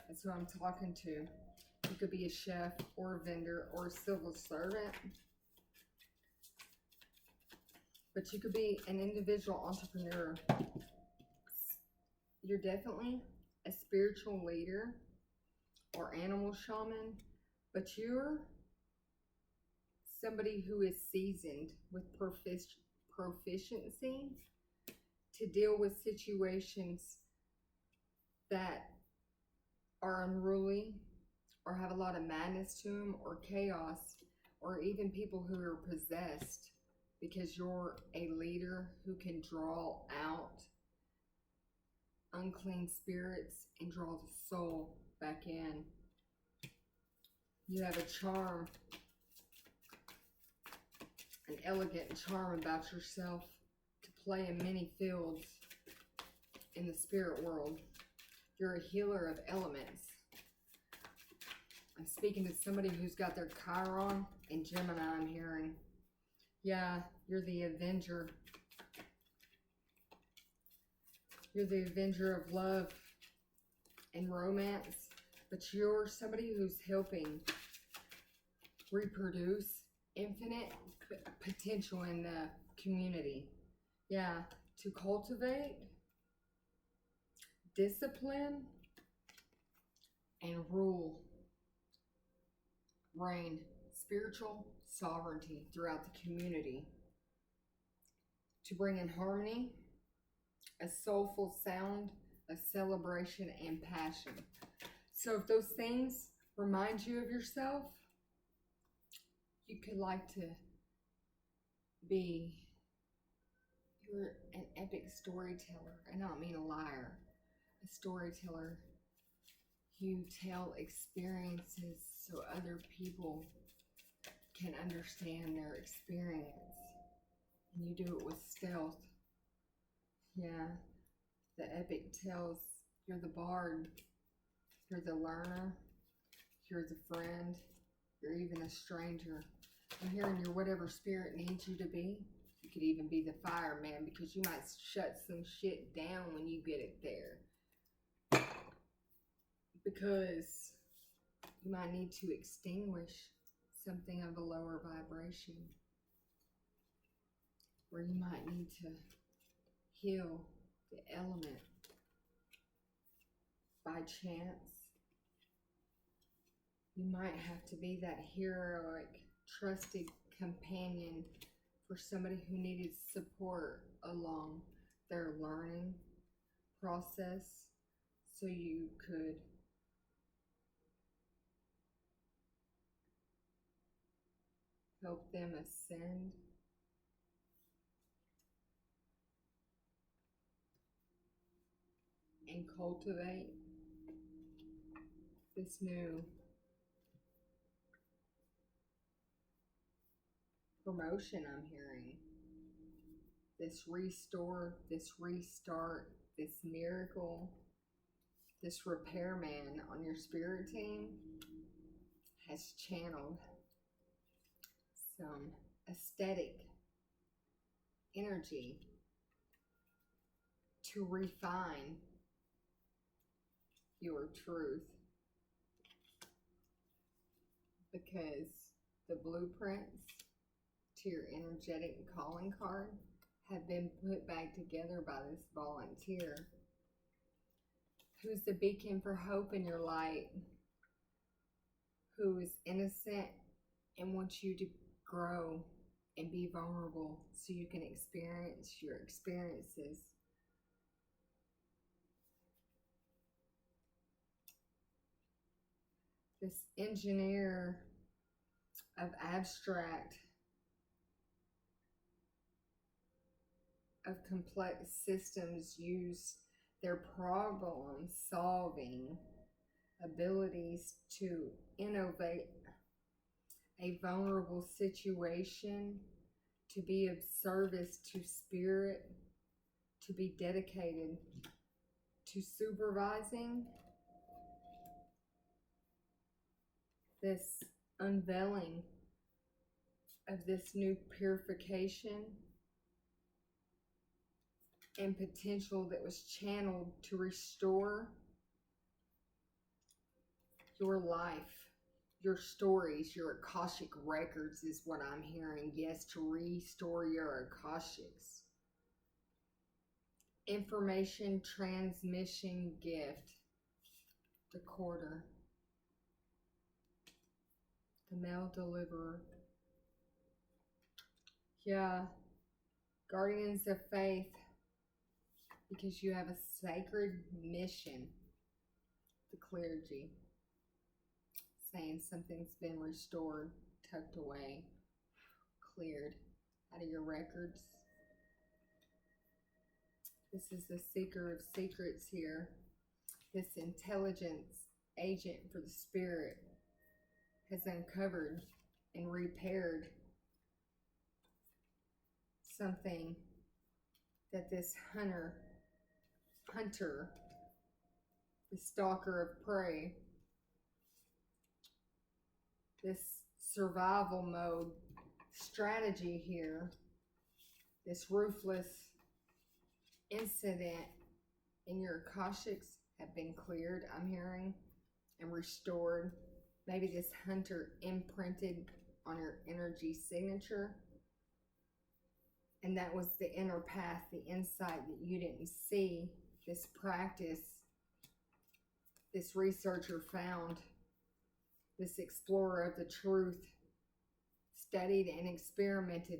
That's who I'm talking to. You could be a chef or a vendor or a civil servant. But you could be an individual entrepreneur. You're definitely a spiritual leader or animal shaman, but you're somebody who is seasoned with proficiency to deal with situations that are unruly or have a lot of madness to them or chaos, or even people who are possessed, because you're a leader who can draw out unclean spirits and draw the soul back in. You have a charm, an elegant charm about yourself to play in many fields in the spirit world. You're a healer of elements. I'm speaking to somebody who's got their Chiron and Gemini, I'm hearing. Yeah, you're the avenger. You're the avenger of love and romance, but you're somebody who's helping reproduce infinite potential in the community. Yeah, to cultivate, discipline, and reign spiritual sovereignty throughout the community, to bring in harmony, a soulful sound, a celebration, and passion. So if those things remind you of yourself, you could like to be, you're an epic storyteller. I don't mean a liar, a storyteller. You tell experiences so other people can understand their experience. And you do it with stealth. Yeah, the epic tells you're the bard, you're the learner, you're the friend, you're even a stranger. I'm hearing you're whatever spirit needs you to be. You could even be the fireman because you might shut some shit down when you get it there. Because you might need to extinguish something of a lower vibration. Or you might need to heal the element by chance. You might have to be that heroic, trusted companion for somebody who needed support along their learning process so you could help them ascend. And cultivate this new promotion I'm hearing. This restore, this restart, this miracle, this repairman on your spirit team has channeled some aesthetic energy to refine your truth, because the blueprints to your energetic calling card have been put back together by this volunteer who's the beacon for hope in your light, who is innocent and wants you to grow and be vulnerable so you can experience your experiences. This engineer of abstract, of complex systems use their problem solving abilities to innovate a vulnerable situation, to be of service to spirit, to be dedicated to supervising this unveiling of this new purification and potential that was channeled to restore your life, your stories, your Akashic records is what I'm hearing. Yes, to restore your Akashics. Information transmission gift. The quarter. The mail deliverer. Yeah. Guardians of faith. Because you have a sacred mission. The clergy. Saying something's been restored, tucked away, cleared out of your records. This is the seeker of secrets here. This intelligence agent for the spirit has uncovered and repaired something that this hunter, the stalker of prey, this survival mode strategy here, this ruthless incident in your Akashics have been cleared, I'm hearing, and restored. Maybe this hunter imprinted on your energy signature, and that was the inner path, the insight that you didn't see. This practice, this researcher found, this explorer of the truth studied and experimented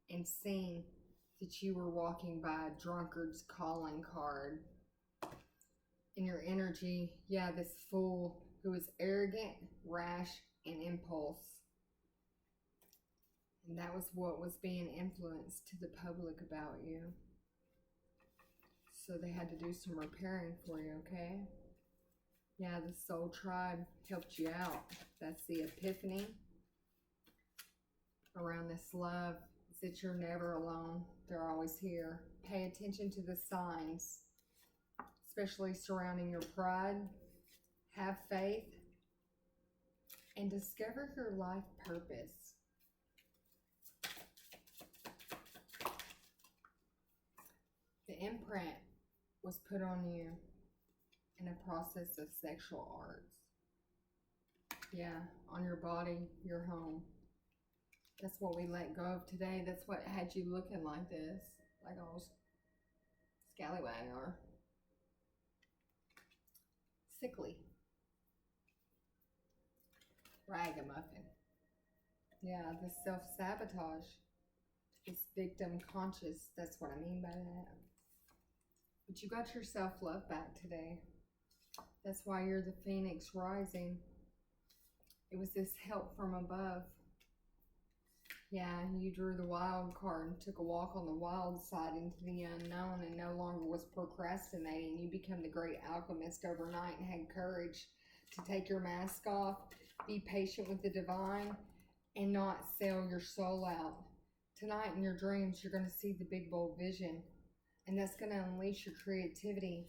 and seen that you were walking by a drunkard's calling card. In your energy, yeah, this fool who is arrogant, rash, and impulse. And that was what was being influenced to the public about you. So they had to do some repairing for you, okay? Yeah, the soul tribe helped you out. That's the epiphany around this love. Is that you're never alone. They're always here. Pay attention to the signs, especially surrounding your pride. Have faith and discover your life purpose. The imprint was put on you in a process of sexual arts. Yeah, on your body, your home. That's what we let go of today. That's what had you looking like this, like all scallywag or sickly. Ragamuffin. Yeah, this self-sabotage, this victim conscious, that's what I mean by that. But you got your self-love back today. That's why you're the phoenix rising. It was this help from above. Yeah, you drew the wild card and took a walk on the wild side into the unknown and no longer was procrastinating. You became the great alchemist overnight and had courage to take your mask off, be patient with the divine, and not sell your soul out. Tonight in your dreams, you're going to see the big, bold vision, and that's going to unleash your creativity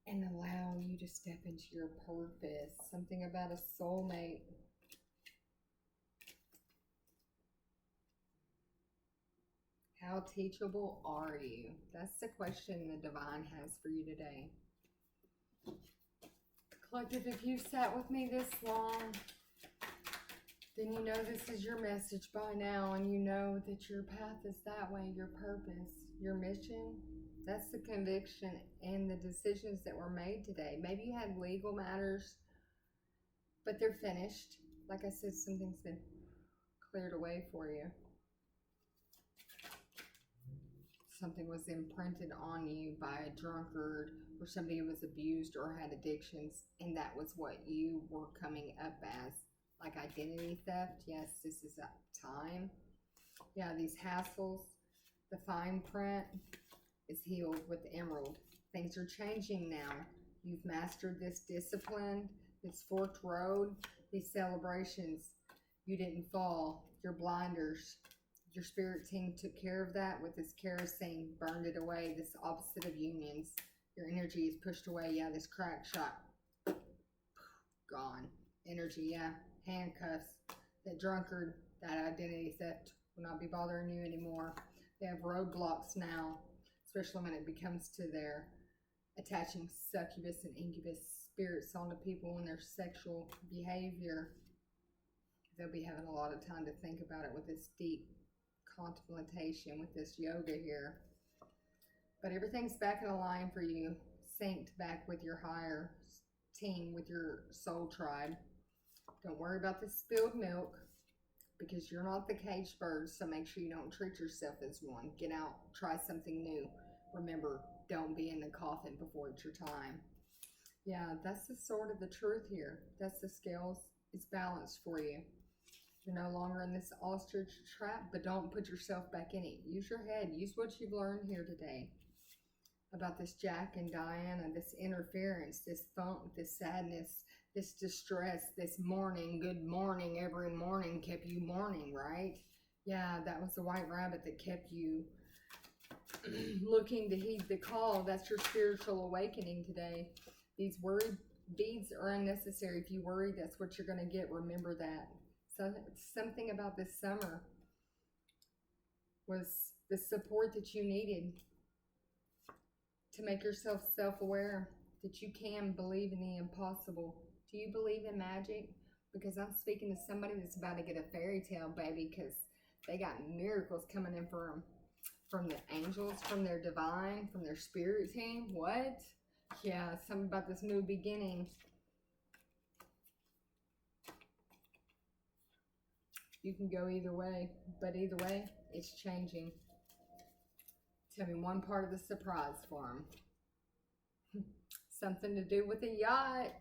and allow you to step into your purpose. Something about a soulmate. How teachable are you? That's the question the divine has for you today. Collective, if you've sat with me this long, then you know this is your message by now, and you know that your path is that way, your purpose, your mission. That's the conviction and the decisions that were made today. Maybe you had legal matters, but they're finished. Like I said, something's been cleared away for you. Something was imprinted on you by a drunkard or somebody who was abused or had addictions, and that was what you were coming up as. Like identity theft. Yes, this is a time. Yeah, these hassles. The fine print is healed with the emerald. Things are changing now. You've mastered this discipline, this forked road, these celebrations. You didn't fall. Your blinders. Your spirit team took care of that with this kerosene, burned it away, this opposite of unions. Your energy is pushed away. Yeah, this crack shot. Gone. Energy, yeah. Handcuffs. That drunkard, that identity theft will not be bothering you anymore. They have roadblocks now, especially when it becomes to their attaching succubus and incubus spirits onto people and their sexual behavior. They'll be having a lot of time to think about it with this deep contemplation, with this yoga here. But everything's back in a line for you, synced back with your higher team, with your soul tribe. Don't worry about the spilled milk, because you're not the caged bird, so make sure you don't treat yourself as one. Get out, try something new. Remember, don't be in the coffin before it's your time. Yeah, that's the sort of the truth here. That's the scales. It's balanced for you. You're no longer in this ostrich trap, but don't put yourself back in it. Use your head. Use what you've learned here today about this Jack and Diana, this interference, this funk, this sadness, this distress, this mourning. Good morning every morning kept you mourning, right? Yeah, that was the white rabbit that kept you looking to heed the call. That's your spiritual awakening today. These worry beads are unnecessary. If you worry, that's what you're going to get. Remember that. So, something about this summer was the support that you needed to make yourself self-aware that you can believe in the impossible. Do you believe in magic? Because I'm speaking to somebody that's about to get a fairy tale baby, because they got miracles coming in from the angels, from their divine, from their spirit team. What? Yeah, something about this new beginning. You can go either way, but either way, it's changing. Tell me one part of the surprise for them. Something to do with a yacht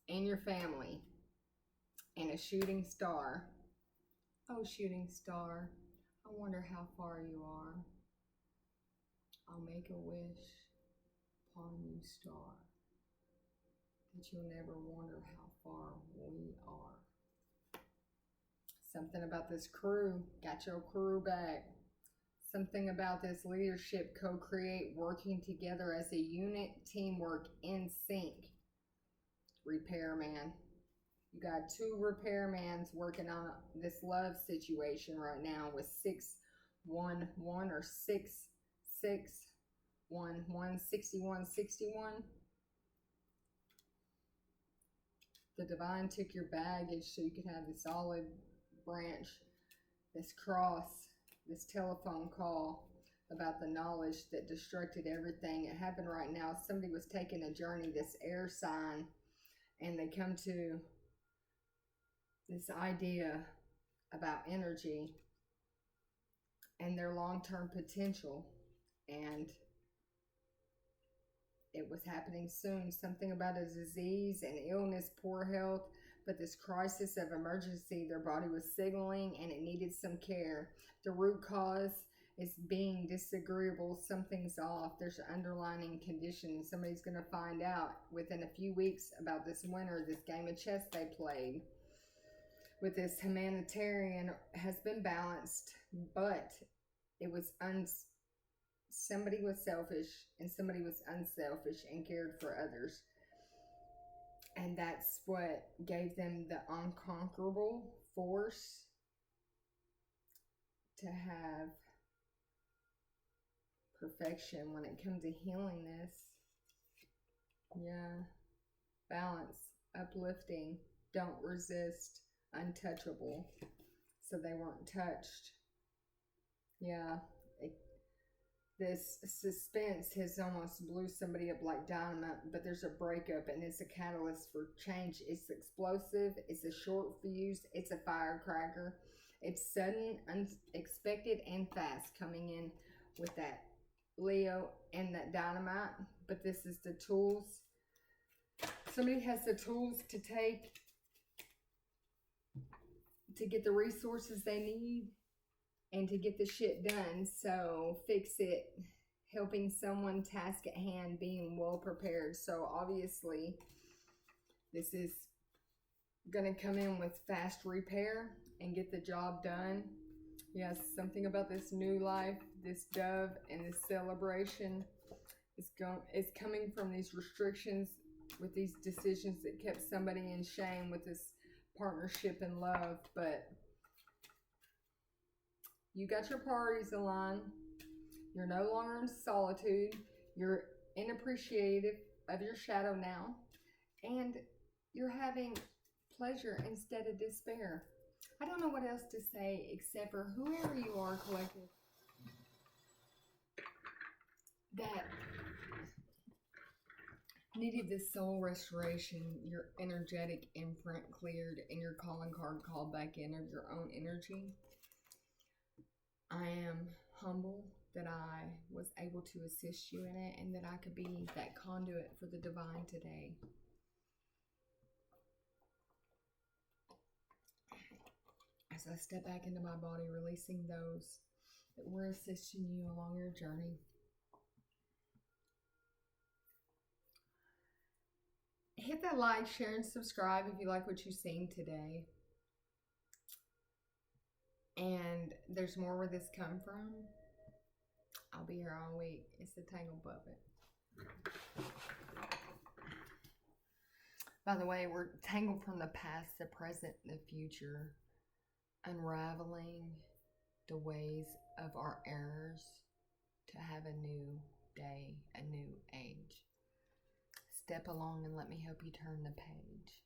and your family and a shooting star. Oh, shooting star. I I wonder how far you are. I'll make a wish upon you, star, that you'll never wonder how far we are. Something about this crew. Got your crew back. Something about this leadership, co-create, working together as a unit, teamwork, in sync. Repairman. You got 2 repairmans working on this love situation right now with 611 or 6611 6161. The divine took your baggage so you could have this olive branch, this cross, this telephone call about the knowledge that destructed everything. It happened right now. Somebody was taking a journey, this air sign, and they come to this idea about energy and their long-term potential, and it was happening soon. Something about a disease and illness, poor health, but this crisis of emergency their body was signaling, and it needed some care. The root cause is being disagreeable. Something's off. There's an underlying condition. Somebody's going to find out within a few weeks about this winter, this game of chess they played with this humanitarian has been balanced, but it was somebody was selfish and somebody was unselfish and cared for others. And that's what gave them the unconquerable force to have perfection when it comes to healing this. Yeah. Balance, uplifting, don't resist, untouchable. So they weren't touched. Yeah. This suspense has almost blew somebody up like dynamite, but there's a breakup and it's a catalyst for change. It's explosive, it's a short fuse, it's a firecracker. It's sudden, unexpected, and fast coming in with that Leo and that dynamite. But this is the tools. Somebody has the tools to take to get the resources they need and to get the shit done. So fix it, helping someone, task at hand, being well prepared. So obviously this is going to come in with fast repair and get the job done. Yes, something about this new life, this dove and this celebration is coming from these restrictions with these decisions that kept somebody in shame with this partnership and love. But you got your priorities aligned. You're no longer in solitude. You're inappreciative of your shadow now. And you're having pleasure instead of despair. I don't know what else to say except for whoever you are, collective, that needed this soul restoration, your energetic imprint cleared, and your calling card called back in of your own energy. I am humble that I was able to assist you in it and that I could be that conduit for the divine today. As I step back into my body, releasing those that were assisting you along your journey. Hit that like, share, and subscribe if you like what you've seen today. And there's more where this come from. I'll be here all week. It's the Tangle Puppet. By the way, we're tangled from the past, the present, the future. Unraveling the ways of our errors to have a new day, a new age. Step along and let me help you turn the page.